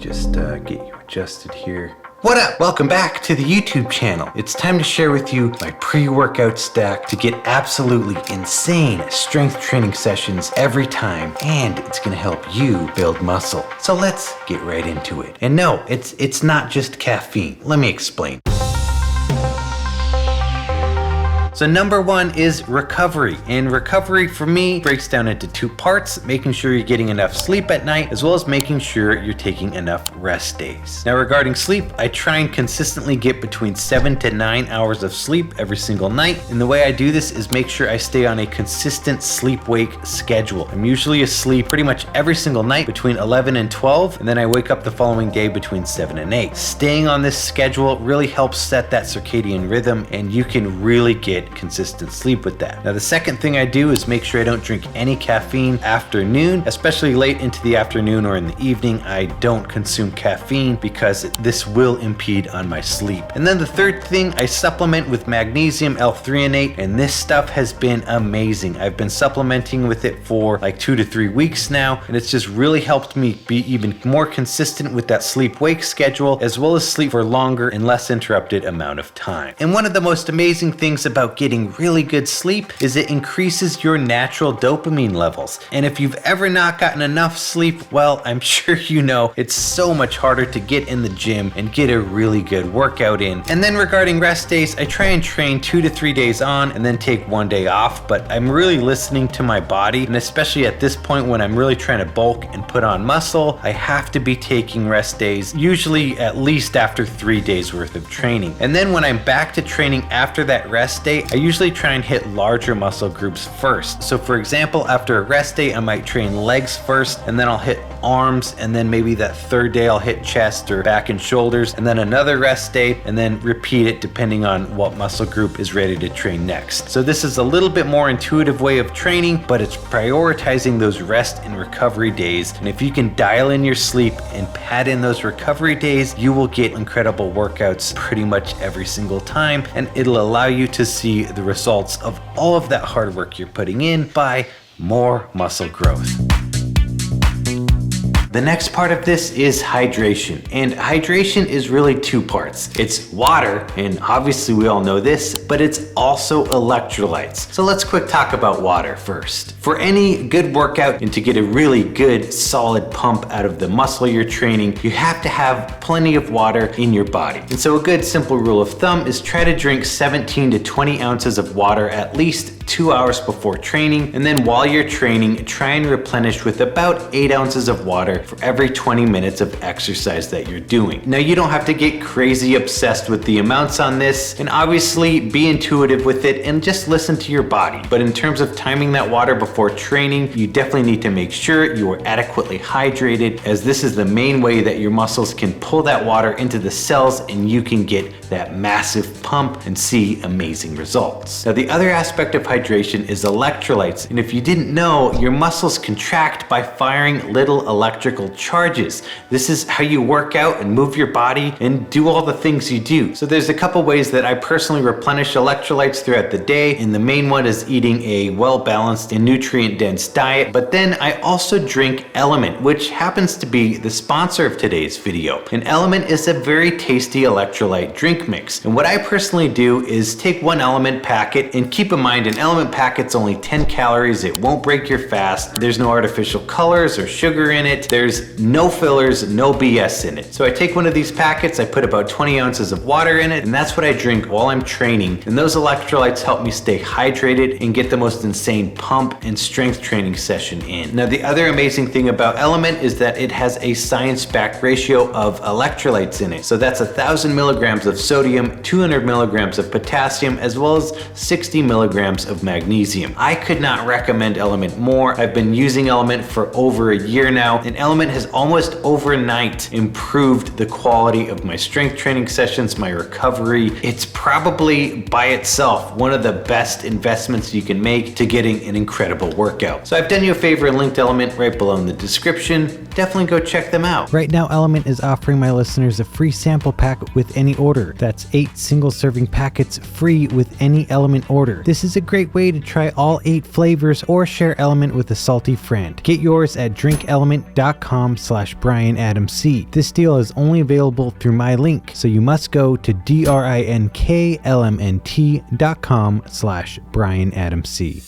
just get you adjusted here. What up? Welcome back to the YouTube channel. It's time to share with you my pre-workout stack to get absolutely insane strength training sessions every time, and it's gonna help you build muscle. So let's get right into it. And no, it's not just caffeine. Let me explain. So number one is recovery. And recovery for me breaks down into two parts, making sure you're getting enough sleep at night, as well as making sure you're taking enough rest days. Now regarding sleep, I try and consistently get between 7 to 9 hours of sleep every single night. And the way I do this is make sure I stay on a consistent sleep-wake schedule. I'm usually asleep pretty much every single night between 11 and 12, and then I wake up the following day between 7 and 8. Staying on this schedule really helps set that circadian rhythm, and you can really get consistent sleep with that. Now the second thing I do is make sure I don't drink any caffeine afternoon, especially late into the afternoon or in the evening. I don't consume caffeine because this will impede on my sleep. And then the third thing, I supplement with magnesium L-threonate, and this stuff has been amazing. I've been supplementing with it for like 2 to 3 weeks now, and it's just really helped me be even more consistent with that sleep-wake schedule, as well as sleep for longer and less interrupted amount of time. And one of the most amazing things about getting really good sleep is it increases your natural dopamine levels. And if you've ever not gotten enough sleep, well, I'm sure you know it's so much harder to get in the gym and get a really good workout in. And then regarding rest days, I try and train 2 to 3 days on and then take 1 day off, but I'm really listening to my body, and especially at this point when I'm really trying to bulk and put on muscle, I have to be taking rest days, usually at least after 3 days worth of training. And then when I'm back to training after that rest day, I usually try and hit larger muscle groups first. So for example, after a rest day, I might train legs first, and then I'll hit arms, and then maybe that third day I'll hit chest or back and shoulders, and then another rest day, and then repeat it depending on what muscle group is ready to train next. So this is a little bit more intuitive way of training, but it's prioritizing those rest and recovery days. And if you can dial in your sleep and pad in those recovery days, you will get incredible workouts pretty much every single time, and it'll allow you to see the results of all of that hard work you're putting in by more muscle growth. The next part of this is hydration, and hydration is really two parts. It's water, and obviously we all know this, but it's also electrolytes. So let's quick talk about water first. For any good workout and to get a really good solid pump out of the muscle you're training, you have to have plenty of water in your body. And so a good simple rule of thumb is try to drink 17 to 20 ounces of water at least 2 hours before training, and then while you're training, try and replenish with about 8 ounces of water for every 20 minutes of exercise that you're doing. Now you don't have to get crazy obsessed with the amounts on this, and obviously be intuitive with it and just listen to your body. But in terms of timing that water before training, you definitely need to make sure you are adequately hydrated, as this is the main way that your muscles can pull that water into the cells and you can get that massive pump and see amazing results. Now the other aspect of hydration is electrolytes, and if you didn't know, your muscles contract by firing little electrical charges. This is how you work out and move your body and do all the things you do. So there's a couple ways that I personally replenish electrolytes throughout the day, and the main one is eating a well-balanced and nutrient-dense diet. But then I also drink Element, which happens to be the sponsor of today's video. And Element is a very tasty electrolyte drink mix. And what I personally do is take one Element packet, and keep in mind an Element packet's only 10 calories. It won't break your fast. There's no artificial colors or sugar in it. There's no fillers, no BS in it. So I take one of these packets, I put about 20 ounces of water in it, and that's what I drink while I'm training. And those electrolytes help me stay hydrated and get the most insane pump and strength training session in. Now the other amazing thing about Element is that it has a science-backed ratio of electrolytes in it. So that's 1,000 milligrams of sodium, 200 milligrams of potassium, as well as 60 milligrams of magnesium. I could not recommend Element more. I've been using Element for over a year now, and Element has almost overnight improved the quality of my strength training sessions, my recovery. It's probably by itself one of the best investments you can make to getting an incredible workout. So I've done you a favor and linked Element right below in the description. Definitely go check them out. Right now, Element is offering my listeners a free sample pack with any order. That's 8 single serving packets free with any Element order. This is a great great way to try all 8 flavors or share Element with a salty friend. Get yours at drinkelement.com/BryanAdamC. This deal is only available through my link, so you must go to drinklmnt.com/BryanAdamC.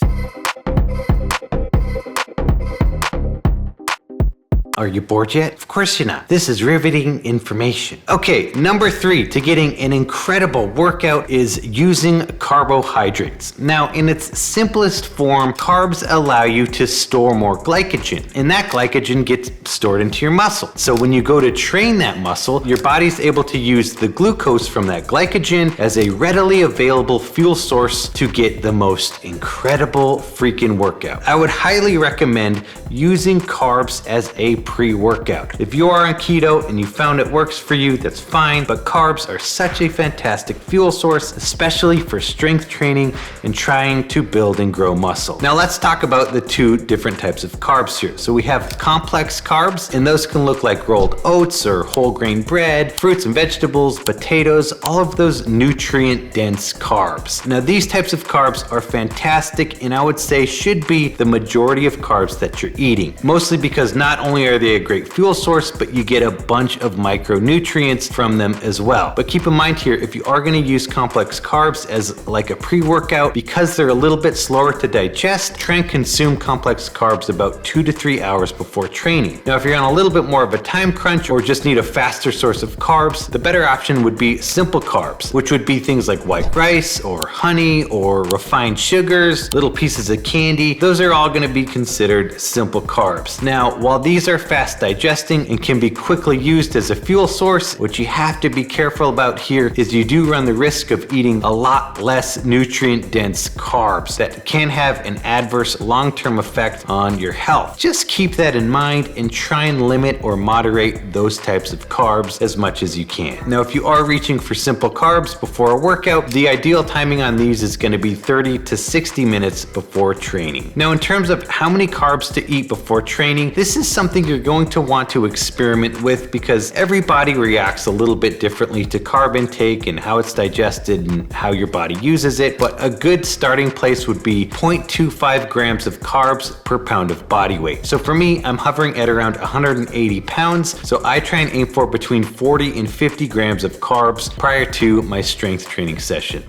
Are you bored yet? Of course you're not. This is riveting information. Okay, number 3 to getting an incredible workout is using carbohydrates. Now, in its simplest form, carbs allow you to store more glycogen, and that glycogen gets stored into your muscle. So when you go to train that muscle, your body's able to use the glucose from that glycogen as a readily available fuel source to get the most incredible freaking workout. I would highly recommend using carbs as a pre-workout. If you are on keto and you found it works for you, that's fine, but carbs are such a fantastic fuel source, especially for strength training and trying to build and grow muscle. Now let's talk about the 2 different types of carbs here. So we have complex carbs, and those can look like rolled oats or whole grain bread, fruits and vegetables, potatoes, all of those nutrient dense carbs. Now these types of carbs are fantastic, and I would say should be the majority of carbs that you're eating, mostly because not only are they a great fuel source, but you get a bunch of micronutrients from them as well. But keep in mind here, if you are going to use complex carbs as like a pre-workout, because they're a little bit slower to digest, try and consume complex carbs about 2 to 3 hours before training. Now, if you're on a little bit more of a time crunch or just need a faster source of carbs, the better option would be simple carbs, which would be things like white rice or honey or refined sugars, little pieces of candy. Those are all going to be considered simple carbs. Now, while these are fast digesting and can be quickly used as a fuel source, what you have to be careful about here is you do run the risk of eating a lot less nutrient dense carbs that can have an adverse long-term effect on your health. Just keep that in mind and try and limit or moderate those types of carbs as much as you can. Now, if you are reaching for simple carbs before a workout, the ideal timing on these is going to be 30 to 60 minutes before training. Now, in terms of how many carbs to eat before training, this is something you're going to want to experiment with because every body reacts a little bit differently to carb intake and how it's digested and how your body uses it. But a good starting place would be 0.25 grams of carbs per pound of body weight. So for me, I'm hovering at around 180 pounds. So I try and aim for between 40 and 50 grams of carbs prior to my strength training session.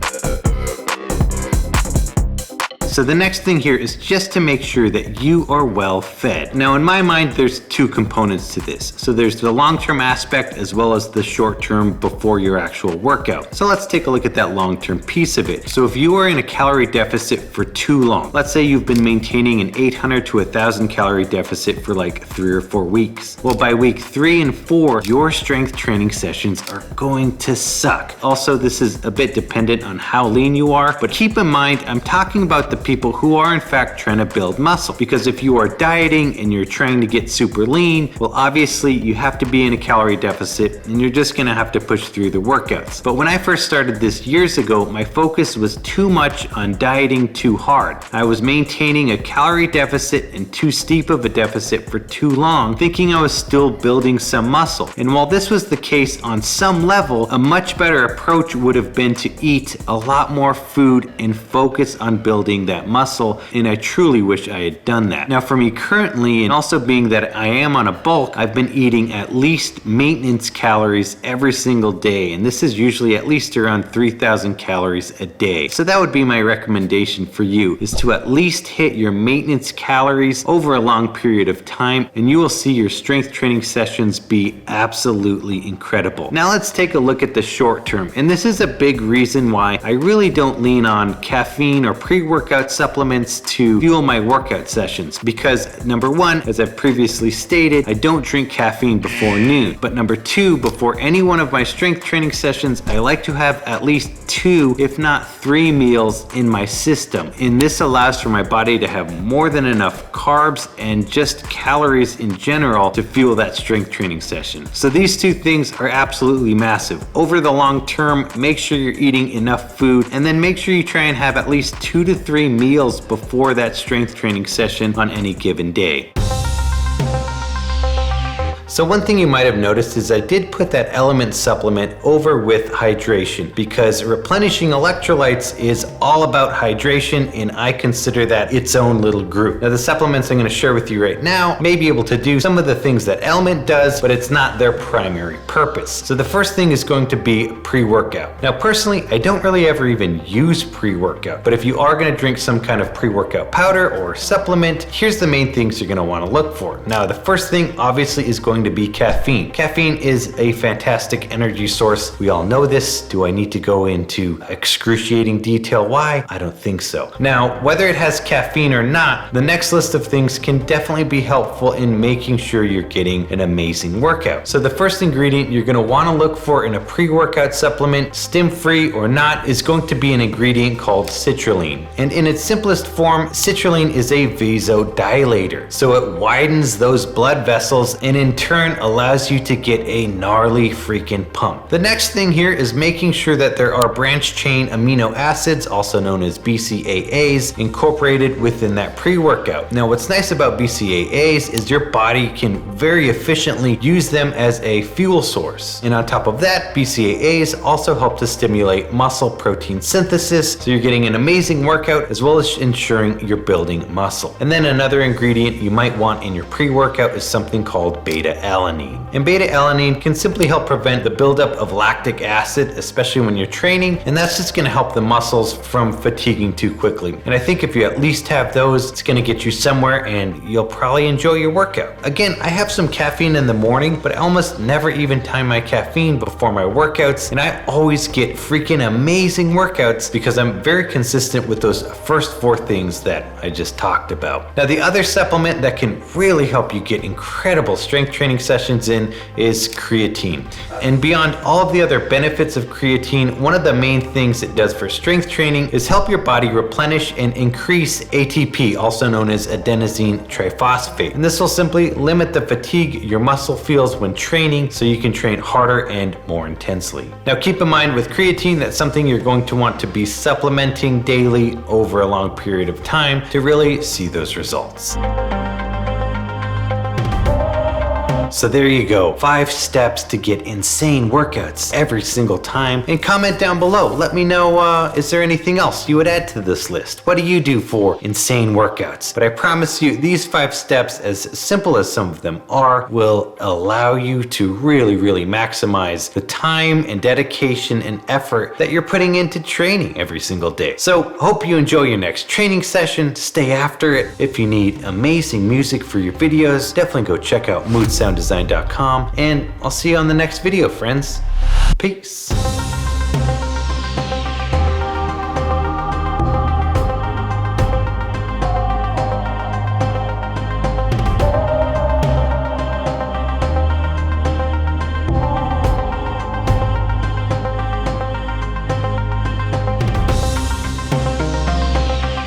So the next thing here is just to make sure that you are well fed. Now in my mind, there's 2 components to this. So there's the long-term aspect as well as the short-term before your actual workout. So let's take a look at that long-term piece of it. So if you are in a calorie deficit for too long, let's say you've been maintaining an 800 to 1,000 calorie deficit for like 3 or 4 weeks. Well, by week 3 and 4, your strength training sessions are going to suck. Also, this is a bit dependent on how lean you are, but keep in mind, I'm talking about the people who are in fact trying to build muscle. Because if you are dieting and you're trying to get super lean, well, obviously you have to be in a calorie deficit and you're just gonna have to push through the workouts. But when I first started this years ago, my focus was too much on dieting too hard. I was maintaining a calorie deficit and too steep of a deficit for too long, thinking I was still building some muscle. And while this was the case on some level, a much better approach would have been to eat a lot more food and focus on building that muscle, and I truly wish I had done that. Now for me currently, and also being that I am on a bulk, I've been eating at least maintenance calories every single day, and this is usually at least around 3,000 calories a day. So that would be my recommendation for you, is to at least hit your maintenance calories over a long period of time, and you will see your strength training sessions be absolutely incredible. Now let's take a look at the short term, and this is a big reason why I really don't lean on caffeine or pre-workout supplements to fuel my workout sessions, because number 1, as I've previously stated, I don't drink caffeine before noon. But number 2, before any one of my strength training sessions, I like to have at least 2, if not 3 meals in my system. And this allows for my body to have more than enough carbs and just calories in general to fuel that strength training session. So these 2 things are absolutely massive. Over the long term, make sure you're eating enough food, and then make sure you try and have at least 2 to 3 meals before that strength training session on any given day. So one thing you might have noticed is I did put that element supplement over with hydration because replenishing electrolytes is all about hydration, and I consider that its own little group. Now the supplements I'm going to share with you right now may be able to do some of the things that element does, but it's not their primary purpose. So the first thing is going to be pre-workout. Now personally, I don't really ever even use pre-workout, but if you are going to drink some kind of pre-workout powder or supplement, here's the main things you're going to want to look for. Now the first thing obviously is going to be caffeine. Caffeine is a fantastic energy source. We all know this. Do I need to go into excruciating detail why? I don't think so. Now, whether it has caffeine or not, the next list of things can definitely be helpful in making sure you're getting an amazing workout. So the first ingredient you're going to want to look for in a pre-workout supplement, stim-free or not, is going to be an ingredient called citrulline. And in its simplest form, citrulline is a vasodilator. So it widens those blood vessels and in turn allows you to get a gnarly freaking pump. The next thing here is making sure that there are branched chain amino acids, also known as BCAAs, incorporated within that pre-workout. Now what's nice about BCAAs is your body can very efficiently use them as a fuel source. And on top of that, BCAAs also help to stimulate muscle protein synthesis, so you're getting an amazing workout as well as ensuring you're building muscle. And then another ingredient you might want in your pre-workout is something called beta-alanine. And beta-alanine can simply help prevent the buildup of lactic acid, especially when you're training, and that's just going to help the muscles from fatiguing too quickly. And I think if you at least have those, it's going to get you somewhere and you'll probably enjoy your workout. Again, I have some caffeine in the morning, but I almost never even time my caffeine before my workouts, and I always get freaking amazing workouts because I'm very consistent with those first four things that I just talked about. Now the other supplement that can really help you get incredible strength training sessions in is creatine. And beyond all of the other benefits of creatine, one of the main things it does for strength training is help your body replenish and increase ATP, also known as adenosine triphosphate. And this will simply limit the fatigue your muscle feels when training so you can train harder and more intensely. Now keep in mind with creatine, that's something you're going to want to be supplementing daily over a long period of time to really see those results. So there you go, 5 steps to get insane workouts every single time. And comment down below, let me know, is there anything else you would add to this list? What do you do for insane workouts? But I promise you, these 5 steps, as simple as some of them are, will allow you to really maximize the time and dedication and effort that you're putting into training every single day. So hope you enjoy your next training session. Stay after it. If you need amazing music for your videos, definitely go check out moodsounddesign.com, and I'll see you on the next video, friends. Peace.